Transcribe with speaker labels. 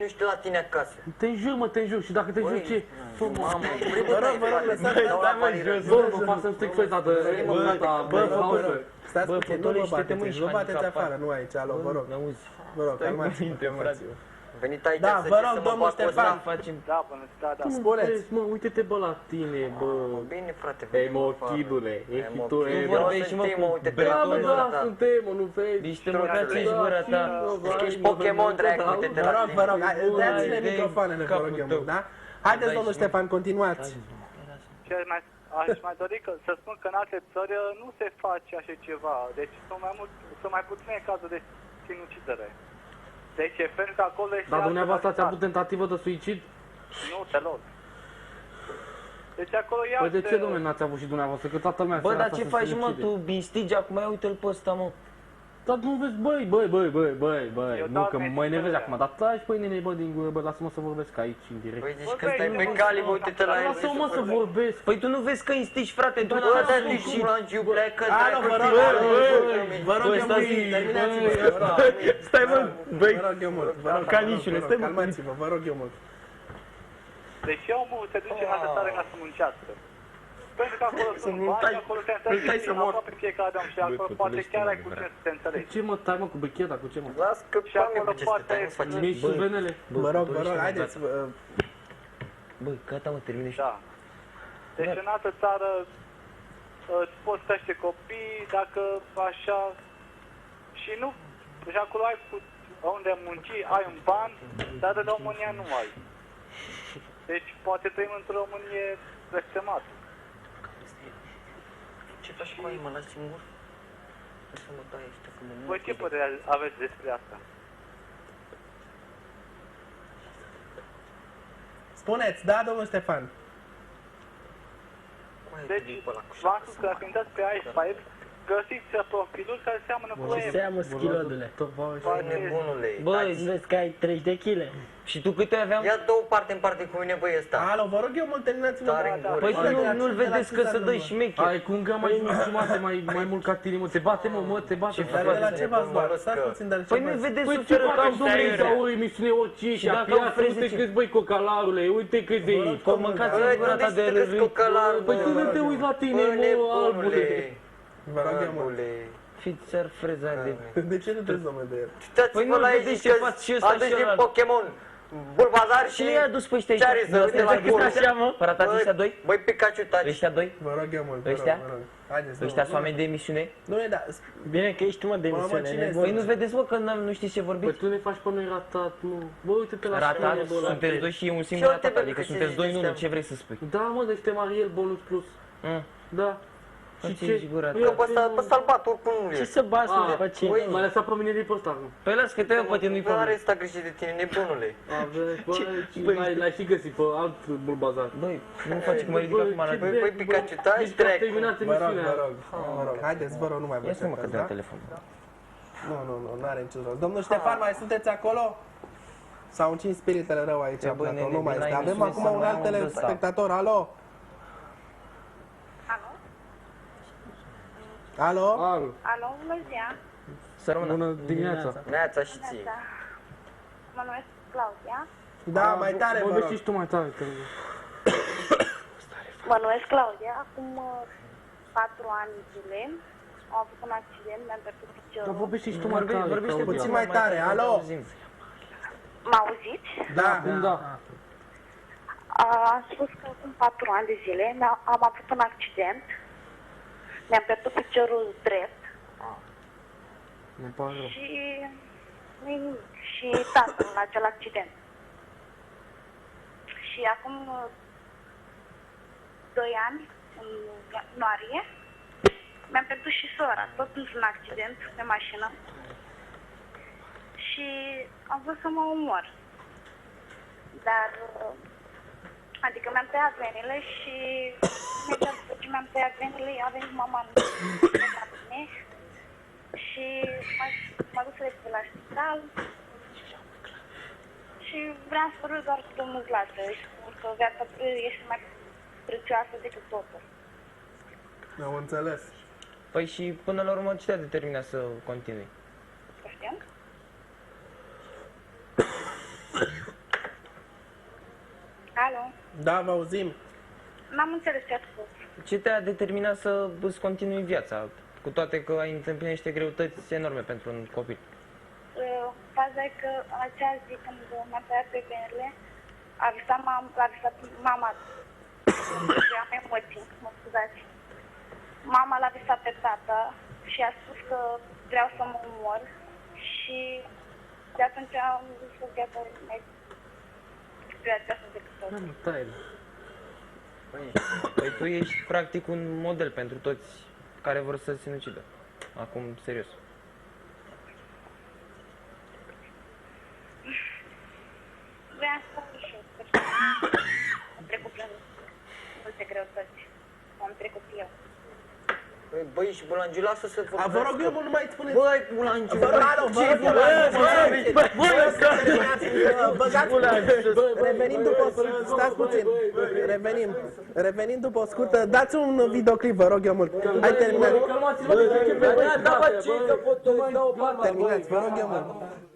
Speaker 1: nu știu la tine acasă.
Speaker 2: Te înjur, mă, te înjur. Și dacă te înjur, ce?
Speaker 1: Mamă,
Speaker 3: Vă rog, lăsați,
Speaker 2: Bă, mă fac să-mi stric feta de...
Speaker 3: stați puțin, nu vă bateți afară, nu aici, alo, vă rog. Vă rog, calmați-vă.
Speaker 1: Venit aici
Speaker 3: Da,
Speaker 1: să
Speaker 3: vă
Speaker 1: știi
Speaker 3: rog,
Speaker 1: să mă
Speaker 3: domnul
Speaker 1: bag cu ăsta.
Speaker 3: Ștefan.
Speaker 4: Da, până da.
Speaker 3: Spuneți.
Speaker 2: Mă, uite-te, bă, la tine, bă.
Speaker 1: Bine, frate.
Speaker 2: Ei, mă, chidule, e tu, e...
Speaker 1: Nu vorbești, mă, uite-te la
Speaker 2: Da, bă,
Speaker 1: gura
Speaker 2: da,
Speaker 1: ta.
Speaker 2: suntem, mă, nu vezi?
Speaker 5: Niște măcați-și gura ta.
Speaker 1: Ești Pokémon, drag, uite-te
Speaker 3: Vă
Speaker 1: la
Speaker 3: rog,
Speaker 1: tine.
Speaker 3: vă rog, dați-ne microfoanele, vă rog eu mult, da? Haideți, domnul Ștefan, continuați.
Speaker 4: Și aș mai dori să spun că în alte țări nu se face așa ceva. Deci sunt mai puține cazuri de sinucidere. Deci e pentru că acolo este...
Speaker 2: Dar dumneavoastră ați avut tentativă de suicid?
Speaker 4: Nu, deloc. Deci acolo e
Speaker 2: Păi de ce, domnule, n-ați avut și dumneavoastră? Că toată lumea
Speaker 5: Bă,
Speaker 2: se
Speaker 5: dar
Speaker 2: lasă
Speaker 5: ce
Speaker 2: să
Speaker 5: faci,
Speaker 2: se
Speaker 5: mă,
Speaker 2: sinucide.
Speaker 5: tu binstigi acum, ia uite-l pe ăsta, mă.
Speaker 2: Dar nu vezi, băi,
Speaker 4: Eu
Speaker 2: nu
Speaker 4: dau
Speaker 2: că mă
Speaker 4: mesajele
Speaker 2: enervezi
Speaker 4: alea.
Speaker 2: acum, dar taci, băi, nene, bă, din gură, bă, lasă-mă să vorbesc aici, în direct.
Speaker 1: Păi zici că stai pe cali, bă, uite-te la el.
Speaker 2: Lasă-mă, mă, să vorbesc.
Speaker 5: Păi tu nu vezi că instigi, frate, tu
Speaker 1: Bă, dar nici cum la giu plecă,
Speaker 3: Alo, vă rog, vă rog eu mult, terminați-vă, vă rog.
Speaker 5: Stai, mă, băi,
Speaker 3: Vă rog eu mult, vă rog,
Speaker 5: Canișule, stai, mă.
Speaker 3: calmați-vă, vă rog eu mult.
Speaker 4: Deci omul se duce în altă țară ca să muncească. Pentru că acolo sunt bani, acolo te înțelegi din aproape fiecare om și acolo poate chiar ai cu ce să te înțelegi.
Speaker 2: Ce, mă, tai, mă, cu becheta, cu ce, mă?
Speaker 1: Las că
Speaker 4: Și
Speaker 1: pe mine
Speaker 4: acolo
Speaker 1: pe ce să
Speaker 4: poate-
Speaker 1: te nu faci.
Speaker 2: Mie și venele.
Speaker 3: Vă rog, haideți.
Speaker 5: Băi, gata, mă, termină și...
Speaker 4: Da. Deci în altă țară îți poți crește copii, dacă așa... Și nu... Și acolo ai unde munci, ai un ban, dar de România nu ai. Deci poate trăim într-o Românie blestemată.
Speaker 1: Ce faci cu mai mă lași singur? Să mă dai ăștia că mă
Speaker 4: Voi ce părere aveți despre asta?
Speaker 3: Spuneți, da, domnul Ștefan.
Speaker 4: Deci, v-am spus că dacă intrați pe i5, găsiți profiluri care seamănă cu ei.
Speaker 6: Seamă schilodule.
Speaker 1: Băi, nebunule.
Speaker 5: Bă,
Speaker 6: Vezi că ai 30 de kg.
Speaker 5: și tu câte aveam?
Speaker 1: Ia două parte în parte cu mine, băi, ăsta.
Speaker 3: Alo, vă rog eu mult, terminați-vă.
Speaker 1: Tare în gură.
Speaker 5: Păi tu
Speaker 3: Hai,
Speaker 5: nu-l vedeți că se dă șmecher.
Speaker 2: Ai, cum că mai mic jumate, mai mult ca tine, mă, te bate, mă, te bate.
Speaker 3: Dar de la ce v-ați luat? Stați puțin, dar ce
Speaker 5: Păi nu
Speaker 3: v-ați-
Speaker 5: vedeți
Speaker 2: Păi ce
Speaker 5: suferă ca
Speaker 2: faci,
Speaker 5: un
Speaker 2: domnule,
Speaker 5: saiure.
Speaker 2: sau o emisiune orice și
Speaker 5: dacă
Speaker 2: a
Speaker 5: au
Speaker 2: piață,
Speaker 5: freze
Speaker 2: uite
Speaker 5: ce-
Speaker 2: câți, băi, cocalarule, uite câți de aici.
Speaker 5: Că mâncați în gura ta de
Speaker 1: unde
Speaker 5: râs.
Speaker 1: cocalarul,
Speaker 2: Păi tu nu te uiți la tine, mă, albule.
Speaker 3: Vă rog eu mult.
Speaker 5: Fiți ar freza de...
Speaker 3: De ce nu trebuie să mă de el?
Speaker 1: Uitați-vă
Speaker 5: Păi nu
Speaker 1: la
Speaker 5: vedeți
Speaker 1: ei,
Speaker 5: ce faci și ăsta
Speaker 1: aduci
Speaker 5: și
Speaker 1: din
Speaker 5: ăla.
Speaker 1: Pokémon. Bulbazar și...
Speaker 5: Cine i-a dus pe ăștia aici?
Speaker 1: Charizard,
Speaker 5: Ăsta
Speaker 1: de la
Speaker 5: cât
Speaker 1: gură.
Speaker 5: așa, mă? Păratați ăștia doi?
Speaker 1: Băi, Pikachu, taci.
Speaker 5: Ăștia doi?
Speaker 3: Vă rog eu mult, vă rog,
Speaker 5: Ăștia?
Speaker 3: vă rog. Haideți,
Speaker 5: Ăștia sunt oameni de emisiune?
Speaker 3: Nu e, da,
Speaker 6: Bine că ești tu, mă, de
Speaker 3: Mamă,
Speaker 6: emisiune.
Speaker 3: cine
Speaker 6: nebun.
Speaker 5: Păi nu vedeți, mă, că nu știți ce
Speaker 2: Păi
Speaker 5: vorbiți?
Speaker 2: tu ne faci pe noi ratat, nu. Bă, uite-te la
Speaker 5: Ratat,
Speaker 2: școală, bă, la
Speaker 5: sunteți
Speaker 2: tine.
Speaker 5: doi și un singur
Speaker 1: Și uite,
Speaker 5: ratat,
Speaker 1: bă,
Speaker 5: adică
Speaker 1: că
Speaker 5: sunteți
Speaker 1: ce
Speaker 5: doi în
Speaker 1: zici,
Speaker 5: unul,
Speaker 1: da.
Speaker 5: ce vrei să spui?
Speaker 2: Da, mă, deci suntem Ariel bonus plus. Da. Și
Speaker 5: Înțelegi
Speaker 2: ce?
Speaker 5: gura ta.
Speaker 1: Că pe ăsta, pe ăsta-l bat oricum nu
Speaker 6: Ce
Speaker 1: e.
Speaker 6: să bați, mă,
Speaker 2: Ah,
Speaker 6: pe ce?
Speaker 2: Băi, m-a lăsat pe mine de pe ăsta. Nu.
Speaker 5: Păi las că te-ai pe tine, nu-i
Speaker 1: Nu are
Speaker 5: problemă.
Speaker 1: ăsta greșit de tine, nebunule.
Speaker 2: L-ai și găsit pe alt bulbazar.
Speaker 5: Băi, nu faci cum mă ridic acum la...
Speaker 1: Băi, Pikachu, taci,
Speaker 2: Deci că a
Speaker 1: dracu.
Speaker 2: terminat
Speaker 3: vă rog,
Speaker 2: emisiunea.
Speaker 3: vă rog, haideți, vă rog, nu mai vă
Speaker 5: Ia să mă că
Speaker 3: certați,
Speaker 5: de la
Speaker 3: da?
Speaker 5: telefon.
Speaker 3: Nu are niciun rost. Domnul Ștefan, mai sunteți acolo? S-au încins spiritele rău aici,
Speaker 5: Păi, bă,
Speaker 3: platou,
Speaker 5: nene,
Speaker 3: nu mai
Speaker 5: vin la
Speaker 3: este. Avem
Speaker 5: emisiune
Speaker 3: acum
Speaker 5: să
Speaker 3: un
Speaker 5: mai
Speaker 3: alt
Speaker 5: am unde
Speaker 3: telespectator, alo?
Speaker 7: Alo?
Speaker 3: Alo?
Speaker 2: Alo,
Speaker 7: Alo, bună ziua!
Speaker 5: Să rămână.
Speaker 2: bună dimineața.
Speaker 1: Neața și
Speaker 7: Bună
Speaker 1: ție.
Speaker 7: ziua! Mă numesc Claudia.
Speaker 3: Da, mai tare, vă
Speaker 2: Vorbești
Speaker 3: rog.
Speaker 2: și tu mai tare, te rog.
Speaker 7: Mă numesc Claudia. Acum 4 ani zile am avut un accident, mi-am pierdut
Speaker 2: Dar
Speaker 7: piciorul.
Speaker 2: vorbești și tu mai tare,
Speaker 5: Vorbește
Speaker 2: Claudia.
Speaker 3: puțin mai tare, alo?
Speaker 7: Mă auziți?
Speaker 3: Da,
Speaker 2: Acum da.
Speaker 7: Am spus că acum 4 ani de zile am avut un accident. Mi-am pierdut piciorul drept
Speaker 2: Ne pare rău.
Speaker 7: și tatăl în acel accident. Și acum 2 ani, în ianuarie, mi-am pierdut și sora, tot într-un accident pe mașină. Și am vrut să mă omor. Dar, adică mi-am tăiat venile și imediat după ce mi-am tăiat venile, a venit mama în mine și m-a dus repede la spital. Și vreau să vorbesc doar cu domnul Vlață, că viața este mai prețioasă decât totul.
Speaker 3: am înțeles.
Speaker 5: Păi și până la urmă ce te-a determinat să continui?
Speaker 7: Poftim?
Speaker 3: Da, vă auzim.
Speaker 7: N-am înțeles ce ați spus.
Speaker 5: Ce te-a determinat să îți continui viața? Cu toate că ai întâmpinat niște greutăți enorme pentru un copil.
Speaker 7: Faza e că în acea zi când mi-am tăiat pe venerele, a visat mama, eu am emoții, mă scuzați. Mama l-a visat pe tata și a spus că vreau să mă omor și de atunci am zis că viața mai viața decât tot.
Speaker 5: Păi tu ești practic un model pentru toți care vor să se sinucidă. Acum, serios.
Speaker 7: Vreau să și eu, am trecut prin multe greutăți, am trecut eu.
Speaker 1: Băi, și Bulangiu, lasă să
Speaker 3: A, vă rog eu mult, nu mai spuneți.
Speaker 1: Băi, Bulangiu,
Speaker 3: Vă rog, revenim după, stați puțin, revenim după o scurtă, dați un videoclip, vă rog eu mult. Hai, terminați,
Speaker 2: Calmați-vă de ce pe băiat, da, bă, ce, că pot să mai dau o palmă.
Speaker 3: terminați, vă rog eu mult.